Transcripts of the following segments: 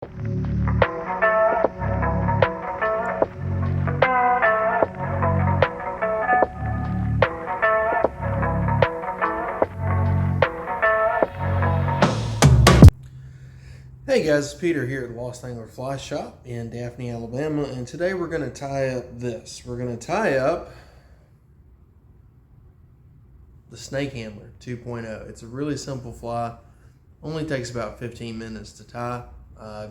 Hey guys, it's Peter here at the Lost Angler Fly Shop in Daphne, Alabama, and today we're going to tie up this. We're going to tie up the Snake Handler 2.0. It's a really simple fly. Only takes about 15 minutes to tie.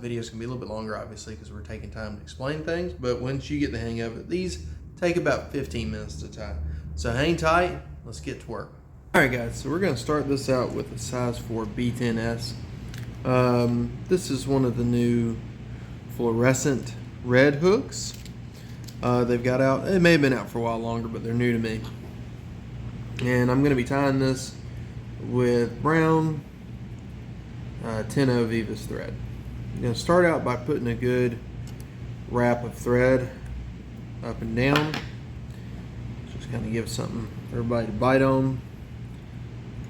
Videos can be a little bit longer, obviously, because we're taking time to explain things, but once you get the hang of it, these take about 15 minutes to tie. So hang tight, let's get to work. Alright guys, so we're going to start this out with a size 4 B10S. This is one of the new fluorescent red hooks they've got out. It may have been out for a while longer, but they're new to me. And I'm going to be tying this with brown 10-0 Vivas thread. I'm going to start out by putting a good wrap of thread up and down. Just kind of give something for everybody to bite on.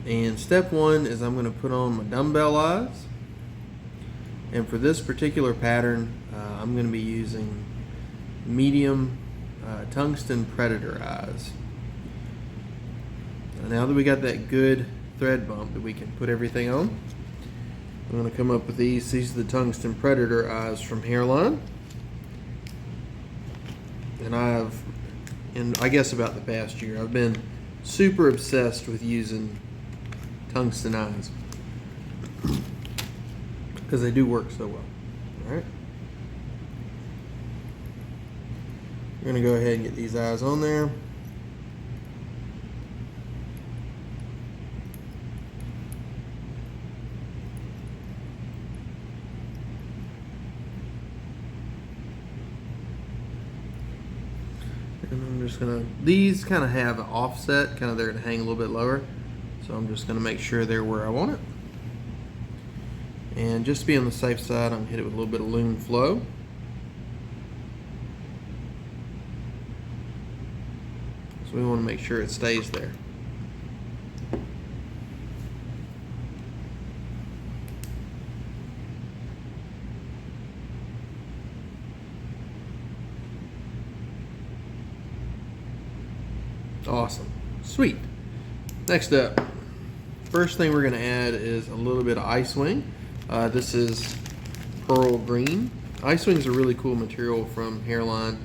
And step one is I'm going to put on my dumbbell eyes. And for this particular pattern, I'm going to be using medium tungsten predator eyes. Now that we got that good thread bump that we can put everything on, I'm going to come up with these. These are the tungsten predator eyes from Hairline. And I guess about the past year, I've been super obsessed with using tungsten eyes because they do work so well. All right, we're going to go ahead and get these eyes on there. And I'm just going to, these kind of have an offset, kind of they're going to hang a little bit lower. So I'm just going to make sure they're where I want it. And just to be on the safe side, I'm going to hit it with a little bit of Loon Flow. So we want to make sure it stays there. Awesome. Sweet. Next up, first thing we're going to add is a little bit of ice wing. This is pearl green. Ice wing is a really cool material from Hairline.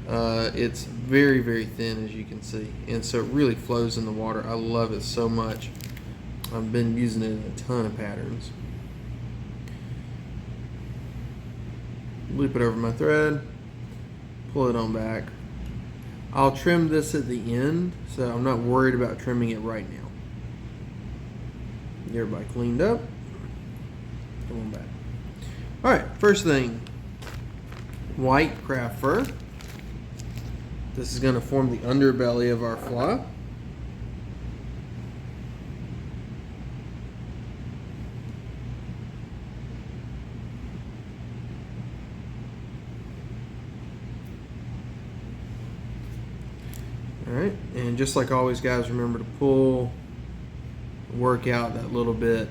It's very, very thin, as you can see, and so it really flows in the water. I love it so much. I've been using it in a ton of patterns. Loop it over my thread, pull it on back. I'll trim this at the end, so I'm not worried about trimming it right now. Get everybody cleaned up. Come on back. Alright, first thing, white craft fur. This is going to form the underbelly of our fly. Alright, and just like always, guys, remember to pull, work out that little bit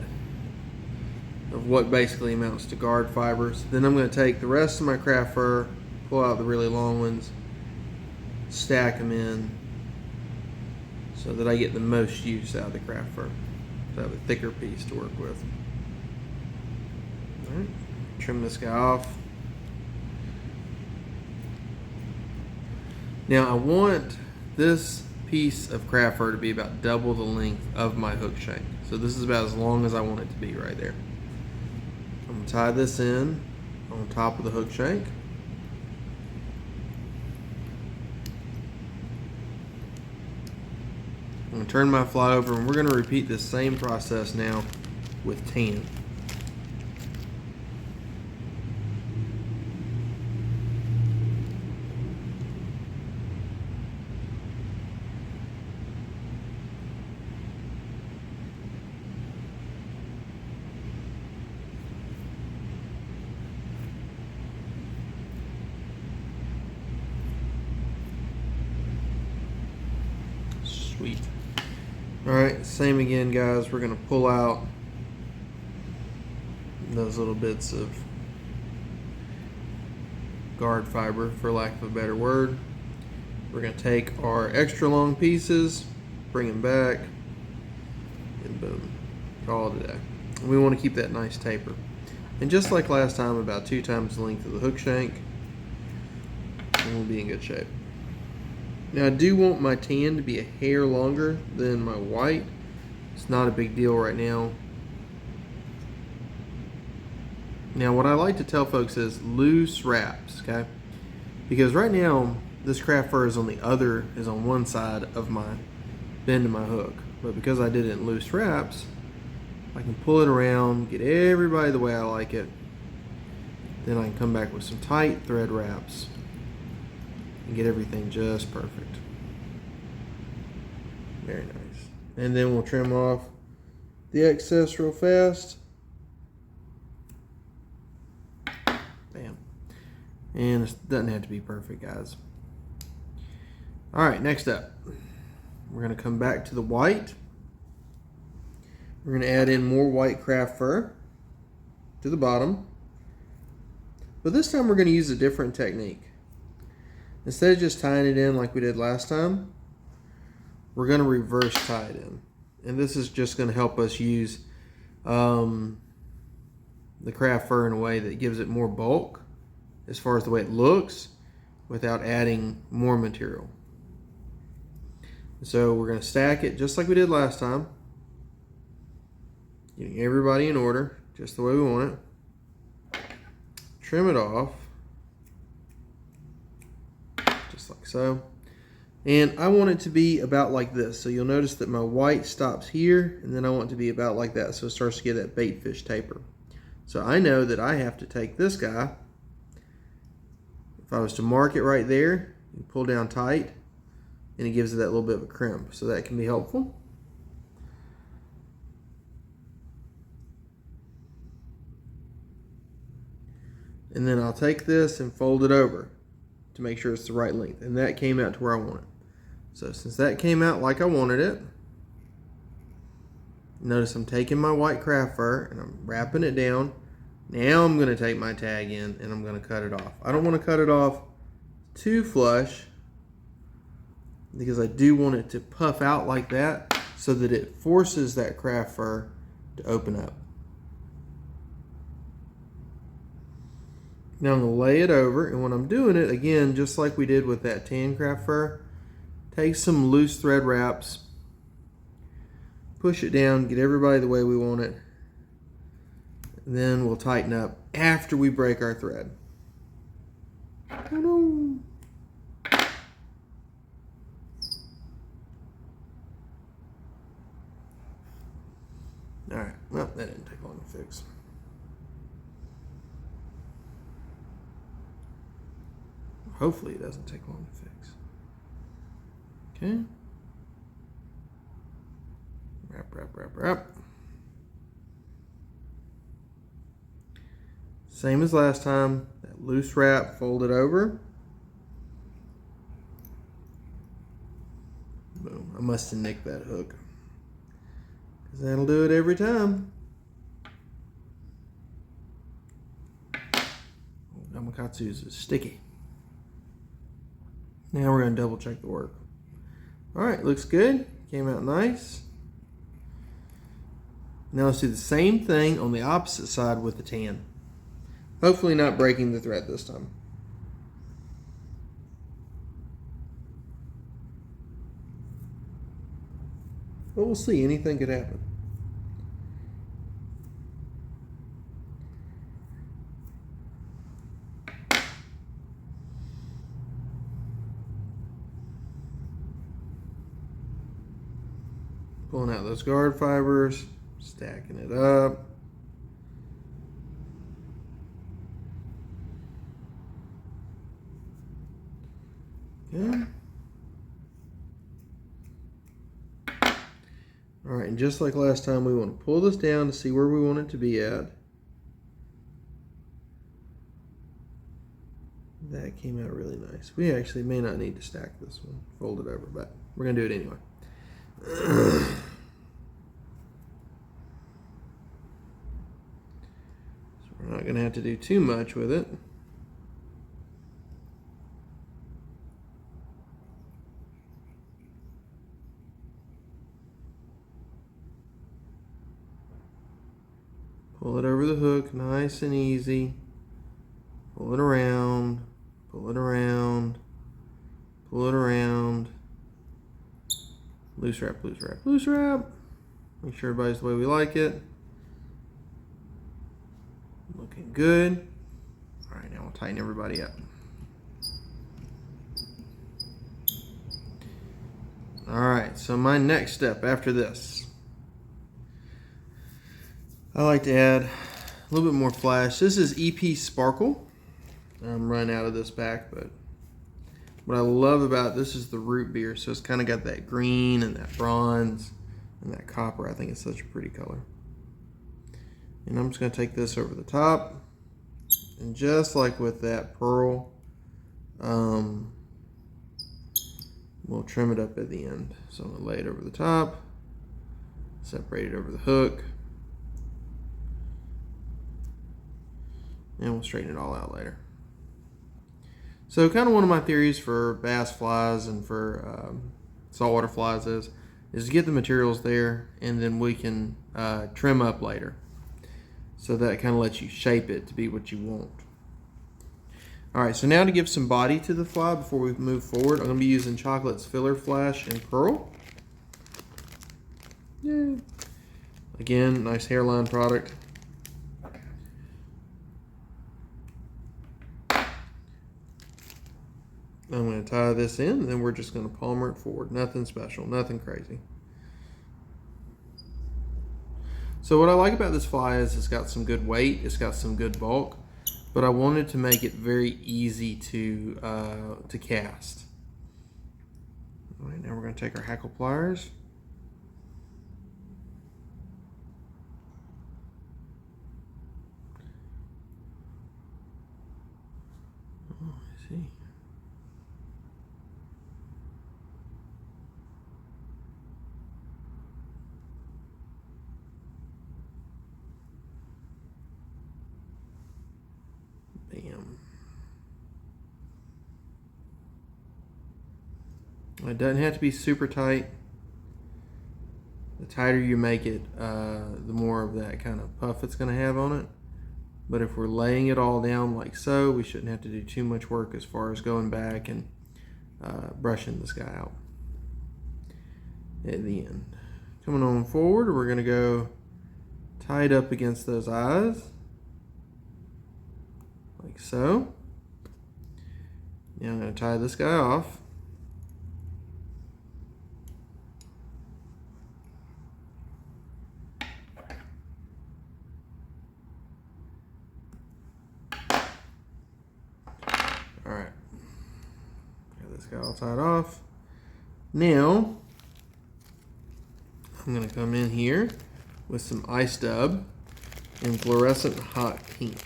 of what basically amounts to guard fibers. Then I'm going to take the rest of my craft fur, pull out the really long ones, stack them in so that I get the most use out of the craft fur. So I have a thicker piece to work with. Alright, trim this guy off. Now I want this piece of craft fur to be about double the length of my hook shank. So this is about as long as I want it to be right there. I'm going to tie this in on top of the hook shank. I'm going to turn my fly over, and we're going to repeat this same process now with tan. Sweet. Alright, same again, guys. We're going to pull out those little bits of guard fiber, for lack of a better word. We're going to take our extra long pieces, bring them back, and boom, call it a day. And we want to keep that nice taper. And just like last time, about 2 times the length of the hook shank, and we'll be in good shape. Now I do want my tan to be a hair longer than my white. It's not a big deal right now. Now what I like to tell folks is loose wraps, okay? Because right now this craft fur is on one side of my bend of my hook. But because I did it in loose wraps, I can pull it around, get everybody the way I like it. Then I can come back with some tight thread wraps and get everything just perfect. Very nice. And then we'll trim off the excess real fast. Bam. And it doesn't have to be perfect, guys. All right, next up, we're going to come back to the white. We're going to add in more white craft fur to the bottom. But this time we're going to use a different technique. Instead of just tying it in like we did last time, we're going to reverse tie it in. And this is just going to help us use the craft fur in a way that gives it more bulk as far as the way it looks without adding more material. So we're going to stack it just like we did last time, getting everybody in order just the way we want it. Trim it off just like so. And I want it to be about like this. So you'll notice that my white stops here, and then I want it to be about like that, so it starts to get that bait fish taper. So I know that I have to take this guy. If I was to mark it right there, you pull down tight, and it gives it that little bit of a crimp. So that can be helpful. And then I'll take this and fold it over to make sure it's the right length. And that came out to where I want it. So since that came out like I wanted it, notice I'm taking my white craft fur and I'm wrapping it down. Now I'm going to take my tag in and I'm going to cut it off. I don't want to cut it off too flush because I do want it to puff out like that so that it forces that craft fur to open up. Now I'm going to lay it over, and when I'm doing it, again, just like we did with that tan craft fur, take some loose thread wraps, push it down, get everybody the way we want it, and then we'll tighten up after we break our thread. Oh no. Alright, well, that didn't take long to fix. Hopefully it doesn't take long to fix. Okay. Wrap, wrap, wrap, wrap. Same as last time, that loose wrap, fold it over. Boom, I must have nicked that hook, because that'll do it every time. Gamakatsu is sticky. Now we're going to double check the work. Alright, looks good. Came out nice. Now let's do the same thing on the opposite side with the tan. Hopefully not breaking the thread this time. But we'll see, anything could happen. Pulling out those guard fibers, stacking it up. Okay. All right, and just like last time, we want to pull this down to see where we want it to be at. That came out really nice. We actually may not need to stack this one, fold it over, but we're going to do it anyway. So we're not going to have to do too much with it. Pull it over the hook, nice and easy. Pull it around, pull it around, pull it around. Loose wrap, loose wrap, loose wrap. Make sure everybody's the way we like it. Looking good. All right, now we'll tighten everybody up. All right, so my next step after this, I like to add a little bit more flash. This is EP Sparkle. I'm running out of this back, but what I love about this is the root beer. So it's kind of got that green and that bronze and that copper. I think it's such a pretty color. And I'm just going to take this over the top. And just like with that pearl, we'll trim it up at the end. So I'm going to lay it over the top, separate it over the hook, and we'll straighten it all out later. So kind of one of my theories for bass flies and for saltwater flies is to get the materials there, and then we can trim up later. So that kind of lets you shape it to be what you want. All right, so now to give some body to the fly before we move forward, I'm going to be using Chocolate's Filler Flash and Pearl. Yay. Again, nice hairline product. I'm going to tie this in, and then we're just going to palmer it forward. Nothing special, nothing crazy. So what I like about this fly is it's got some good weight, it's got some good bulk, but I wanted to make it very easy to cast. All right, now we're going to take our hackle pliers. Oh, I see. Bam. It doesn't have to be super tight. The tighter you make it, the more of that kind of puff it's going to have on it. But if we're laying it all down like so, we shouldn't have to do too much work as far as going back and brushing this guy out at the end. Coming on forward, we're going to go tied up against those eyes. Like so. Now I'm going to tie this guy off. Alright. Got this guy all tied off. Now, I'm going to come in here with some ice dub in fluorescent hot pink.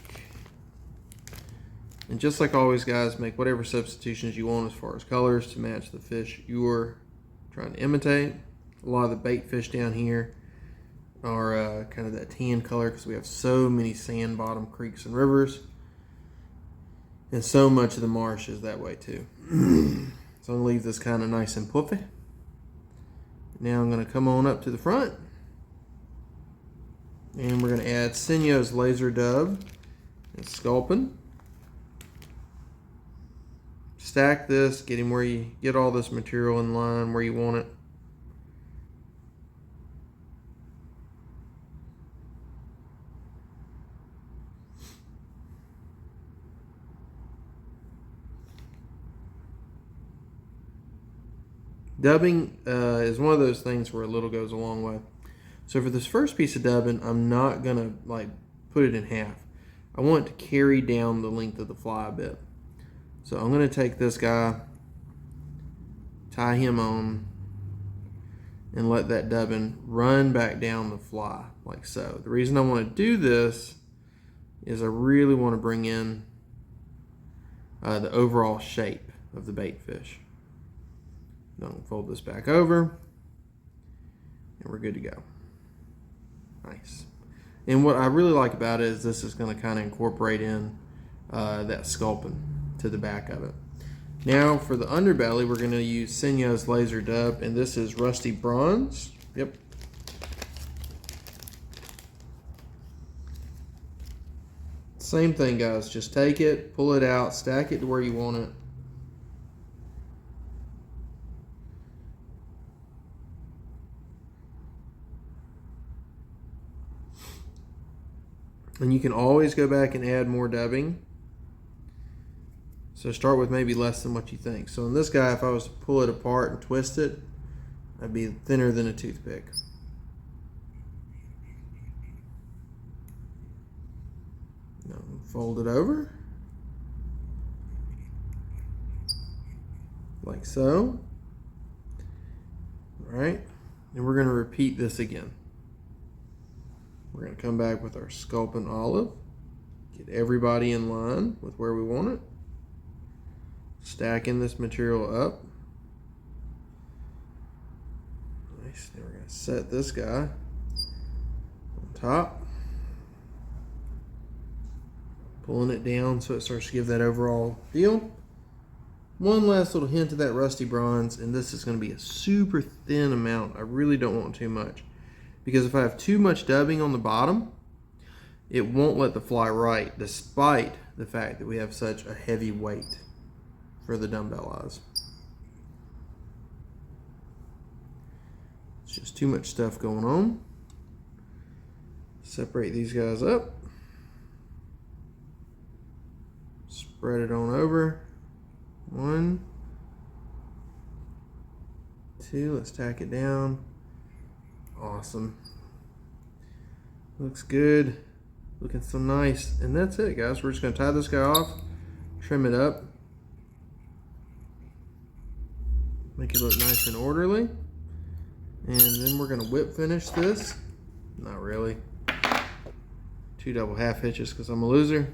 And just like always, guys, make whatever substitutions you want as far as colors to match the fish you're trying to imitate. A lot of the bait fish down here are kind of that tan color because we have so many sand bottom creeks and rivers. And so much of the marsh is that way too. So I'm going to leave this kind of nice and puffy. Now I'm going to come on up to the front. And we're going to add Senyo's Lazer Dub and Sculpin. Stack this, get him where you get all this material in line where you want it. Dubbing is one of those things where a little goes a long way. So for this first piece of dubbing, I'm not gonna like put it in half. I want it to carry down the length of the fly a bit. So I'm going to take this guy, tie him on, and let that dubbing run back down the fly like so. The reason I want to do this is I really want to bring in the overall shape of the bait fish. Then fold this back over, and we're good to go. Nice. And what I really like about it is this is going to kind of incorporate in that sculpin to the back of it. Now for the underbelly, we're going to use Senyo's Lazer Dub, and this is Rusty Bronze. Yep. Same thing, guys. Just take it, pull it out, stack it to where you want it. And you can always go back and add more dubbing. So start with maybe less than what you think. So in this guy, if I was to pull it apart and twist it, I'd be thinner than a toothpick. Now fold it over. Like so. All right. And we're going to repeat this again. We're going to come back with our sculpin olive. Get everybody in line with where we want it. Stacking this material up. Nice. Then we're going to set this guy on top. Pulling it down so it starts to give that overall feel. One last little hint of that rusty bronze, and this is going to be a super thin amount. I really don't want too much, because if I have too much dubbing on the bottom, it won't let the fly right, despite the fact that we have such a heavy weight for the dumbbell eyes. It's just too much stuff going on. Separate these guys up. Spread it on over. 1, 2, let's tack it down. Awesome. Looks good. Looking so nice. And that's it, guys. We're just going to tie this guy off, trim it up, make it look nice and orderly. And then we're going to whip finish this. Not really. 2 double half hitches because I'm a loser.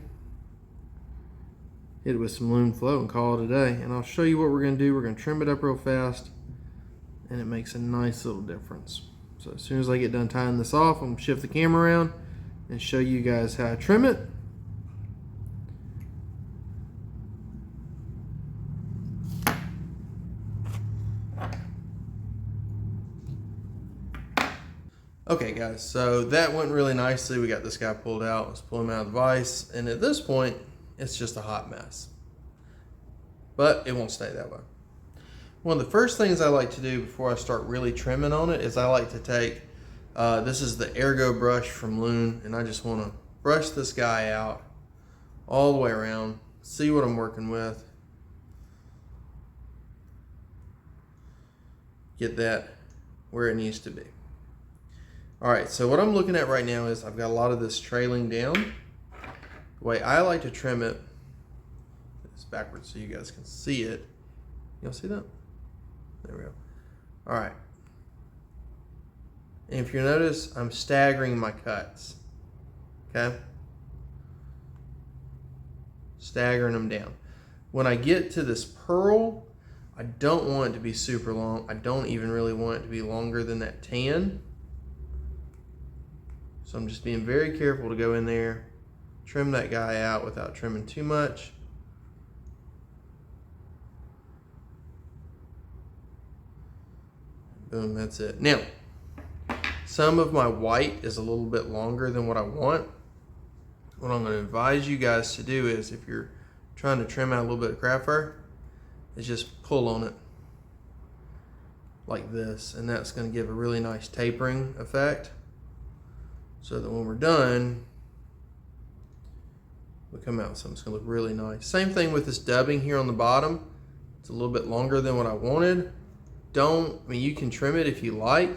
Hit it with some loom flow and call it a day. And I'll show you what we're going to do. We're going to trim it up real fast, and it makes a nice little difference. So as soon as I get done tying this off, I'm going to shift the camera around and show you guys how I trim it. Okay guys, so that went really nicely. We got this guy pulled out. Let's pull him out of the vise. And at this point, it's just a hot mess. But it won't stay that way. One of the first things I like to do before I start really trimming on it is I like to take, this is the Ergo brush from Loon, and I just want to brush this guy out all the way around, see what I'm working with. Get that where it needs to be. All right, so what I'm looking at right now is I've got a lot of this trailing down. The way I like to trim it, it's backwards so you guys can see it. Y'all see that? There we go. All right. And if you notice, I'm staggering my cuts. Okay? Staggering them down. When I get to this pearl, I don't want it to be super long. I don't even really want it to be longer than that tan. So I'm just being very careful to go in there, trim that guy out without trimming too much. Boom, that's it. Now, some of my white is a little bit longer than what I want. What I'm going to advise you guys to do is, if you're trying to trim out a little bit of craft fur, is just pull on it like this, and that's going to give a really nice tapering effect, so that when we're done, we come out with something that's going to look really nice. Same thing with this dubbing here on the bottom. It's a little bit longer than what I wanted. I mean, you can trim it if you like.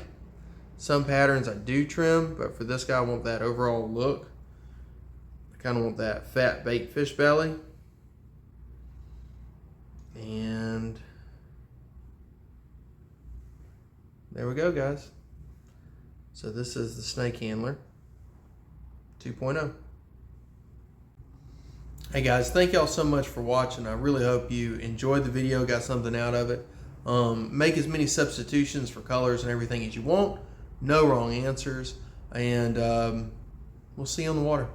Some patterns I do trim, but for this guy, I want that overall look. I kind of want that fat baked fish belly. And there we go, guys. So this is the snake handler 2.0. Hey guys, thank y'all so much for watching. I really hope you enjoyed the video, got something out of it. Make as many substitutions for colors and everything as you want. No wrong answers. And we'll see you on the water.